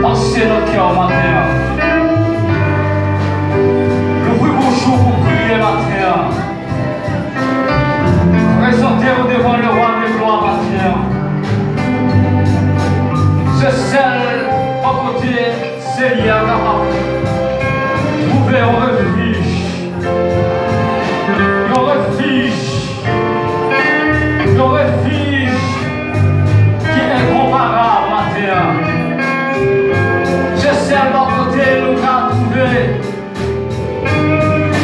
Dansez notre cœur matin. Le plus beau jour pour prier matin. Présentez-vous devant le roi des gloires matin. C'est celle à côté, Seigneur capable. Trouver un refuge. Un refuge. Un refuge qui est incomparable matin. C'est celle à côté nous avons trouvé.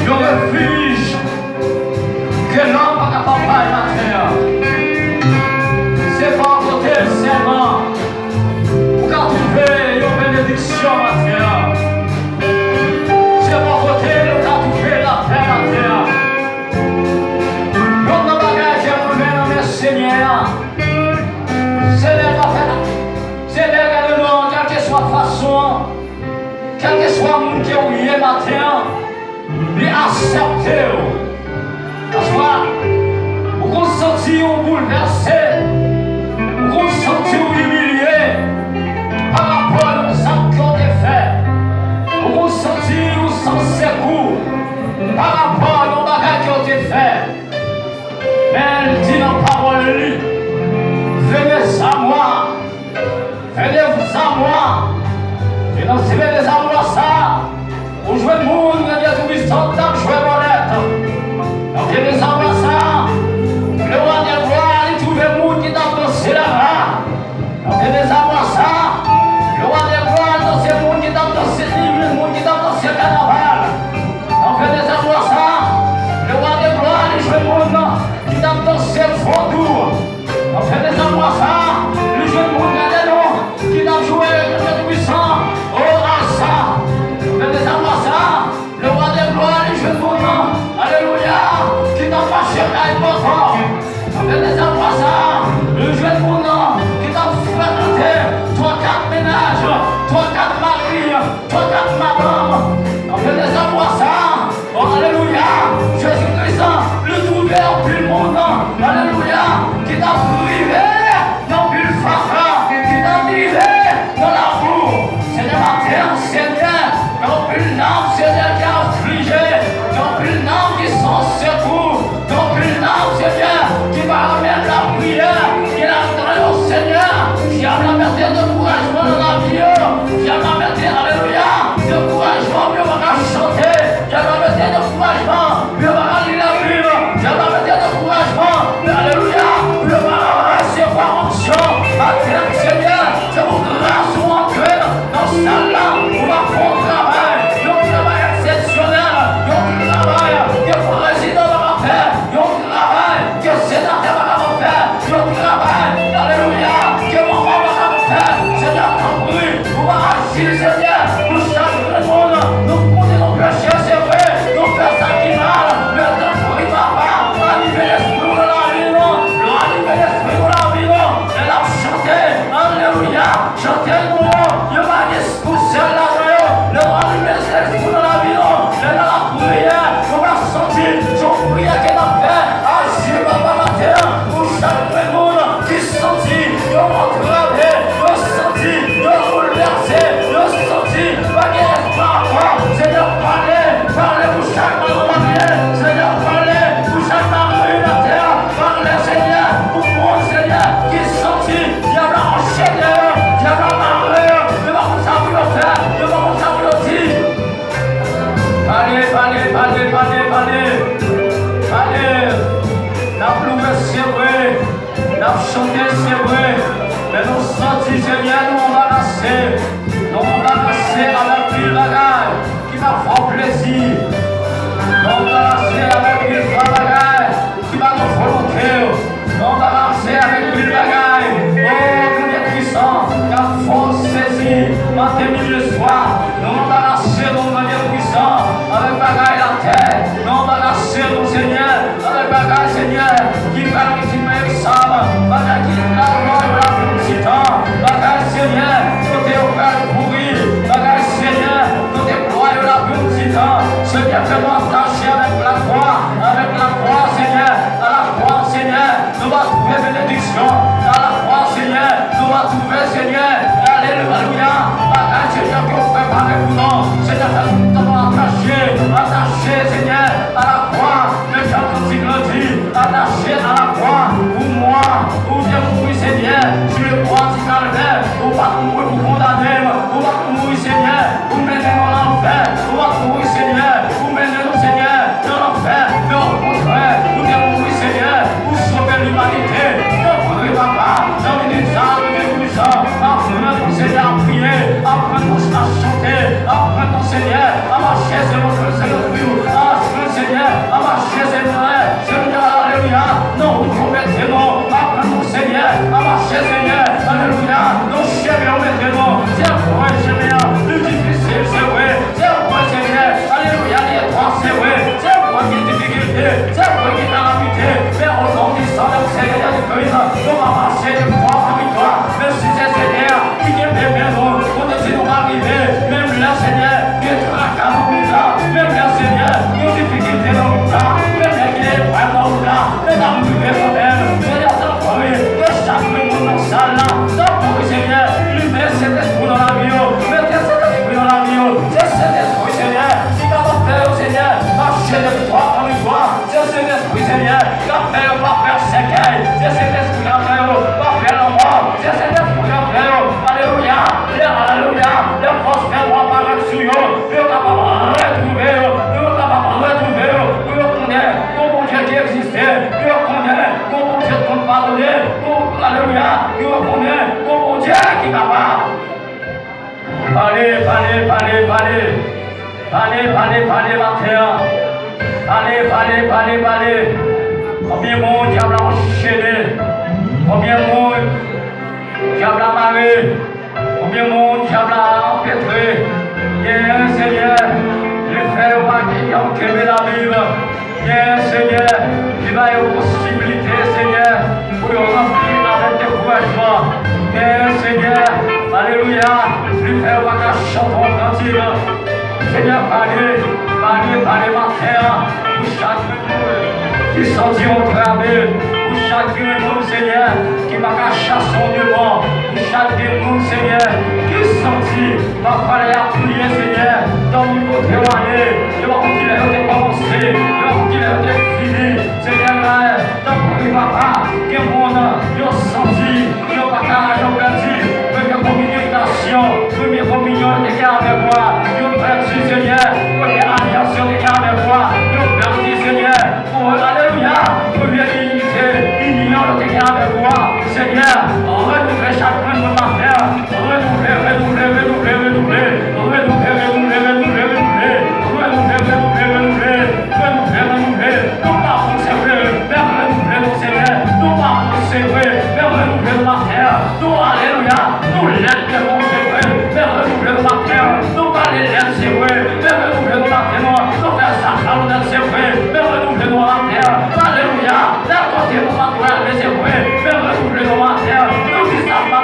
Un refuge que l'homme n'a pas capable matin. C'est pas à côté seulement. Pour trouver une bénédiction matin. C'est pas à côté nous avons trouvé la paix matin. Notre bagage est revenu dans mes Seigneur. Seigneur, regarde-nous, quelle que soit façon, quel que soit le monde qui est oublié matin, lui accepter. Parce que vous ressentez un bouleversé, vous ressentez humilié par rapport à ce qui a été fait. Vous ressentez sans secours par rapport à nos bagages qui ont été faits. Mais elle dit dans la parole, venez à moi, venez-vous à moi. Et dans ces venez à moi ça, vous jouez le monde, vous avez tout vu sans temps, jouez molette. Donc venez à moi ça, le roi des gloires, il trouve le monde qui t'a dansé là-bas. Donc venez à moi ça, le roi des gloires, dans ce monde qui t'a dansé le monde qui t'a dansé le carnaval. Donc venez à moi ça, le roi des gloires, il joue le monde qui t'a dansé le fondou. Donc venez à moi ça, le jeu de monde qui t'a joué le puissant. Oh Asa, venez à moi ça, le roi des gloires, il joue le monde. Alléluia, qui t'a fâché avec mon corps. Venez à moi ça, le jeu de monde qui t'a fréquenté 3-4 ménages, 3-4 maris, 3-4 madames. Venez à moi ça, oh Alléluia, Jésus-Christ, le trouver en plus le monde. Alléluia, qui t'a privé dans le fracas, qui t'a privé dans l'amour. Seigneur, matin, Seigneur, dans plus le nom, Seigneur, qui a affligé, dans plus le nom qui sont secours, dans plus le nom, Seigneur, qui va amener la prière, qui a entré au Seigneur, qui a la matière de couragement dans la vie, qui a la matière, Alléluia, de couragement, puis on va chanter, qui a la matière de couragement, puis on va lire la Bible, qui a la matière de couragement, Alléluia, puis on va recevoir onction, à terre, Seigneur, c'est vos grâces ou entrer dans ce salle-là, on va faire un travail exceptionnel, un travail que le président va faire, un travail que le sénateur va faire, un travail, Alléluia, que mon maman va faire, Seigneur, t'en prie, on va agir, Seigneur, nous changer le monde, nous pousser nos péchés, c'est vrai, nous faire ça qui mal, mais t'en prie, papa, animer l'esprit de la vie, animer l'esprit de la vie, et la chanter, Alléluia, chanter le mot, il va pousser la vie, le animer l'esprit de la vie, et dans la prière, on va sentir son prière qu'elle a fait, agir, papa, matin, pour chaque monde qui sentit, de retrouver, de sentir, de bouleverser, de sentir, pas qu'il reste pas encore, Seigneur, parlez pour chaque monde, Seigneur, parlez pour chaque mari de la terre, parlez, Seigneur, pour moi, Seigneur, qui sentit, il y a la enchaîné, il y a la marée, il va comme ça vous le faire, il va comme ça vous le dire. Allez, la plouve c'est vrai, la chanter c'est vrai, mais nous sentis Seigneur, nous embarrasser avec une bagaille qui va faire plaisir, nous embarrasser avec une bagaille qui va nous volonté, nous embarrasser avec une bagaille, oh, nous est puissant, car force saisie, matin, midi, soir, nous embarrasser, nous est puissant, avec bagaille la terre, nous embarrasser, nous Seigneur, avec bagaille Seigneur, qui va nous mettre ça, bagaille qui nous la temps, bagaille Seigneur, nous t'es au père pourri, bagaille Seigneur, nous déployons la petite temps, marcher, Seigneur. Alléluia. Nos chemins maintenant. C'est vrai, Seigneur. Le difficile, c'est vrai. C'est vrai, Seigneur. Alléluia. Les trois, c'est vrai. C'est vrai qu'il y a des difficultés. C'est vrai qu'il y a la calamité. Mais au nom du sang de Seigneur de Christ, nous va marcher de foi en victoire. Merci, Seigneur. Qui est bien bon. On te dit, nous va arriver. Même là, Seigneur, il y a tracas dans le temps. Même là, Seigneur, il y a des difficultés dans le temps. Même là, il est prêt dans le temps. Mais dans le privé, Seigneur, t'as promis que chaque monde dans la salle là, t'as promis, Seigneur, lui met cet esprit dans la vie. Mettez cet esprit dans la vie. C'est cet esprit, Seigneur, qui va faire, Seigneur, marcher de victoire en victoire. C'est cet esprit, Seigneur, qui va faire, va faire séquelle. C'est cet esprit, qui va faire la mort. C'est cet esprit, qui va faire, alléluia, alléluia, les forces faire droit par l'action. Nous sommes capables de retrouver, nous sommes capables de retrouver, nous reconnaissons ton bon Dieu qui existait, nous reconnaissons ton bon Dieu qui nous pardonne, alléluia, nous reconnaissons ton bon Dieu qui est capable. Allez, ma terre. Allez. Combien de monde diable a enchaîné? Combien de monde diable a marré? Combien de monde diable a empêtré? Seigneur, le frère qui a enquêté la Bible. Seigneur, qui va y avoir possibilité, Seigneur, pour le remplir avec découragement. Seigneur, alléluia, le frère va chanter en cantique. Seigneur, parlez ma terre, pour chaque monde qui sentit entravé, pour chaque monde, Seigneur, qui va chasser son devant, pour chaque monde, Seigneur, qui sentit, va falloir appuyer, Seigneur, dans le côté où aller, il va continuer à commencer, il va continuer à finir, Seigneur, dans le papa, qui est mon âme, il a senti, il a pas qu'à perdu, première communication, première communion, il est avec moi, il a perdu, Seigneur, première alliance, il est avec moi, il a perdu, Seigneur, pour alléluia, première unité, union, il est avec moi, Seigneur, renouveler chacun de ma terre, renouveler, non pas conserver, mais renouveler, Seigneur, non pas conserver, mais renouveler ma terre, non, alléluia, nous l'aide de conserver, mais renouveler ma terre, non pas les l'aide, c'est vrai, mais renouveler ma terre, non faire ça, c'est vrai, mais renouveler ma terre, alléluia, la côté de ma toile, c'est vrai, mais renouveler ma terre, nous qui savons pas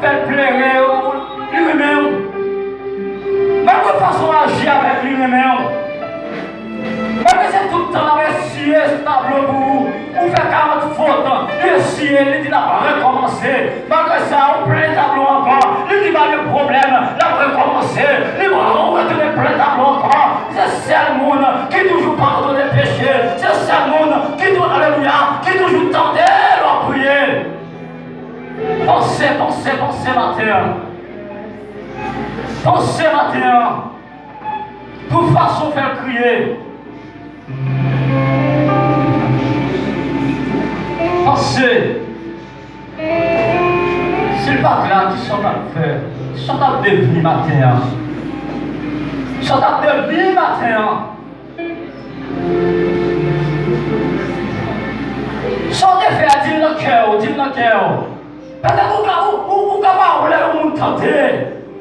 faire plaire lui-même. Même de façon d'agir avec lui-même. Même que c'est tout le temps essayer ce tableau pour faire 40 fautes. Essayer, il dit là, recommencer. Malgré ça, on plein tableau encore. Il dit, pas de problème, là, recommencer. Il va retourner plein tableau encore. C'est ça le monde qui toujours pardonne les péchés. C'est ça le monde qui toujours, alléluia, qui toujours tendait à prier. Pensez matin. Pensez matin. Toute façon faire crier. Pensez. C'est pas là qui sont à faire. Ils sont à devenir matin. Ils sont à devenir matin. Ils sont des faits à dire le cœur. Peut-être que vous capable le monde tenter.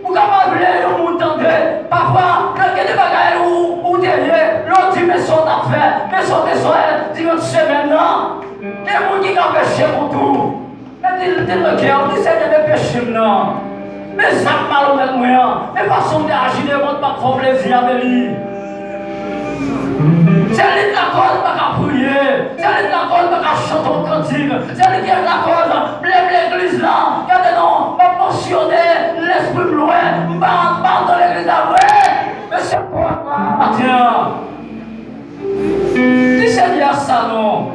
Vous capable le monde tenter. Parfois, le gars de bagaille ou derrière, l'autre dit mais son affaire, mais son soir, dit que c'est maintenant. Les gens qui ont péché pour tout. Mais dis le cœur, dis c'est des péchés non. Mais ça mal avec moi. Mais façon d'agir ne montre pas trop plaisir avec lui. C'est lui de la cause pas qu'à prier. C'est lui de la cause pas qu'à chanter au cantique. C'est lui qui est de la cause. Blême l'église là. Regardez-nous, m'a pensionné l'esprit loin. M'a dans l'église là. Ouais. Mais c'est quoi? Tiens. Dis c'est bien ça non.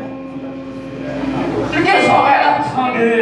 Les oreilles à trembler.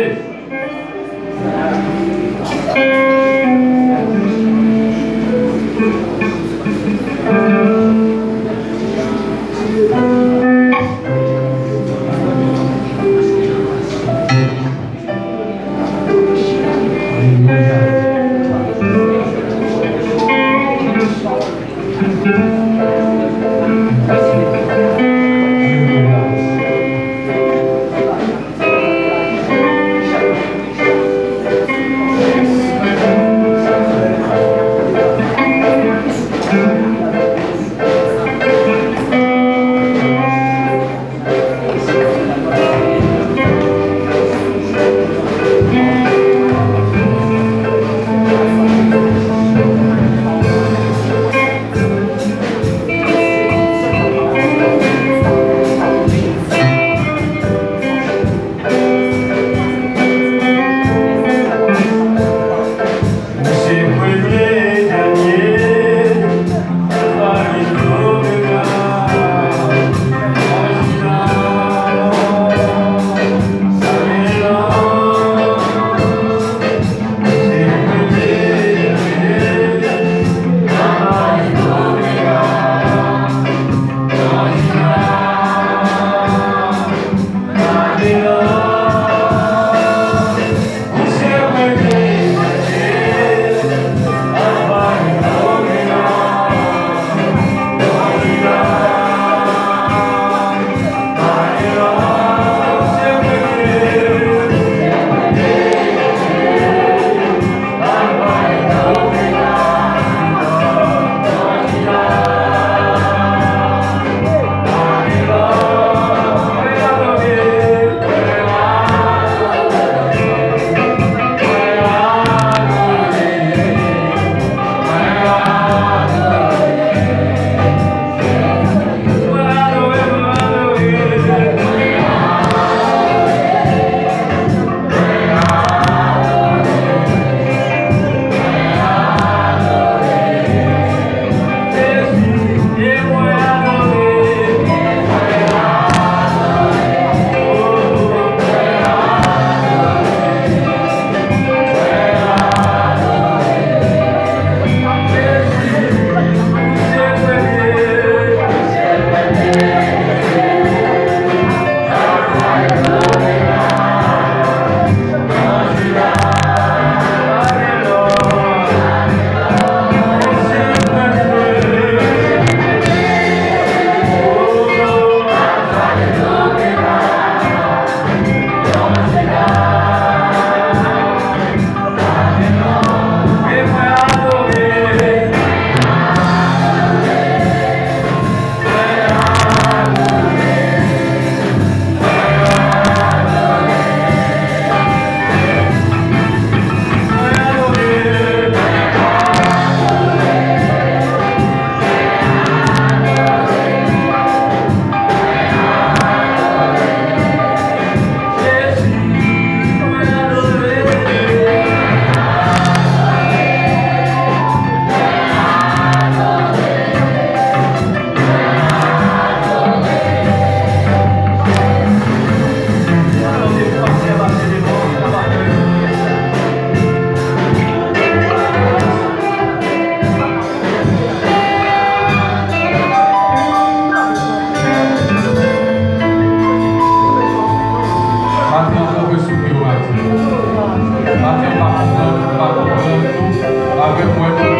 avec moi.